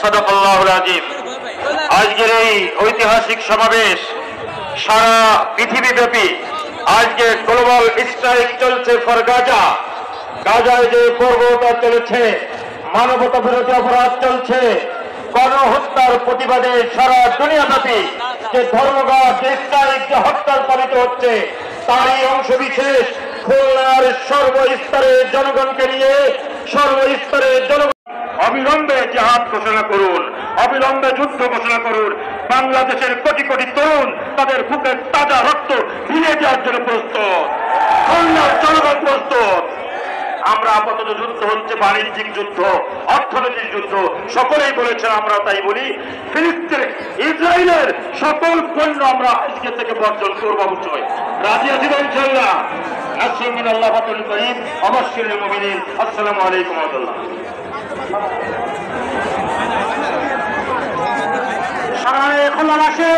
সাদাকাল্লাহুল আযীম। আজকের এই ঐতিহাসিক সমাবেশ সারা পৃথিবীব্যাপী আজকে গ্লোবাল স্ট্রাইক চলছে ফর গাজা। গাজায় যে বর্বরতা চলেছে, মানবতা বিরোধী অপরাধ চলছে, গণহত্যার প্রতিবাদে সারা দুনিয়াব্যাপী যে ধর্মঘট, যে স্ট্রাইক, যে হরতাল পালিত হচ্ছে, তারই অংশ বিশেষ খুলনার সর্বস্তরের জনগণকে নিয়ে সর্বস্তরের জনগণ অবিলম্বে জিহাদ ঘোষণা করুন, অবিলম্বে যুদ্ধ ঘোষণা করুন। বাংলাদেশের কোটি কোটি তরুণ তাদের বুকের তাজা রক্ত ভিজে দেওয়ার জন্য প্রস্তুত, খুলনার জনগণ প্রস্তুত। আমরা আপাতত যুদ্ধ হচ্ছে বাণিজ্যিক যুদ্ধ, অর্থনৈতিক যুদ্ধ, সকলেই বলেছেন, আমরা তাই বলি। ফিলিস্তিন ইসরায়েলের সকল পণ্য আমরা আজকে থেকে বর্জন করবো। অবশ্যই রাজি আছি ইনশাআল্লাহ। আসসালামু আলাইকুম অবশ্যই মুমিনিন। আসসালামু আলাইকুম ওয়া রাহমাতুল্লাহ। খুলনাবাসী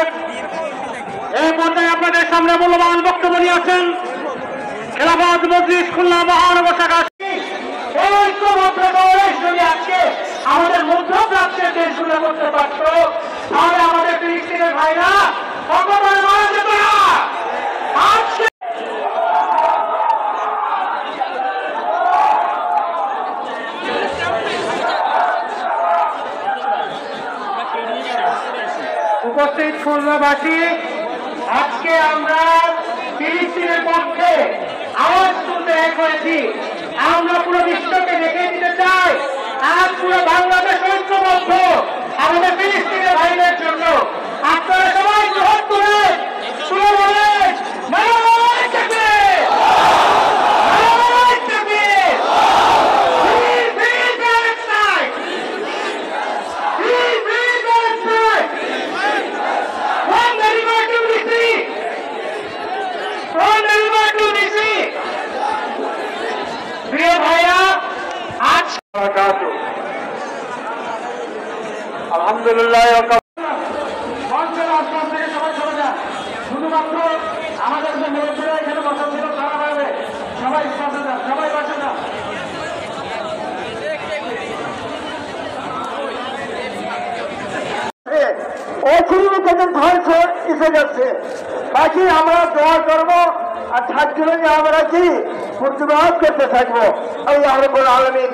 এই পর্যায়ে আপনাদের সামনে মূল্যবান বক্তব্য নিয়ে আছেন খেলাফত মজলিস খুলনা মহানগর শাখা। আজকে আমাদের মধ্যপ্রাচ্যের দেশগুলো করতে পারত, তাহলে আমাদের ফিলিস্তিনের ভাইরা অকপরে মারা যেত না। আজকে উপস্থিত খুলনাবাসী, আজকে আমরা ফিলিস্তিনের পক্ষে আওয়াজ তুলতে এক হয়েছি। আমরা পুরো বিশ্বকে দেখে দিতে চাই আজ পুরো বাংলাদেশ ঐক্যবদ্ধ আমাদের ফিলিস্তিনের ভাইদের জন্য। আপনারা সবাই জোর তুলেন, শুনে বলেন প্রিয় ভাইয়া। আজ আলহামদুলিল্লাহ শুধুমাত্র আমাদের যে মুরব্বীরা এখানে বসা ছিল তারা পাবে, সবাই বসে যান, সবাই বসে যান। এসে যাচ্ছে, বাকি আমরা দোয়া করবো আর থাকলে আমরা কি প্রতিবাদ করতে থাকবো। আল্লাহ রাব্বুল আলামিন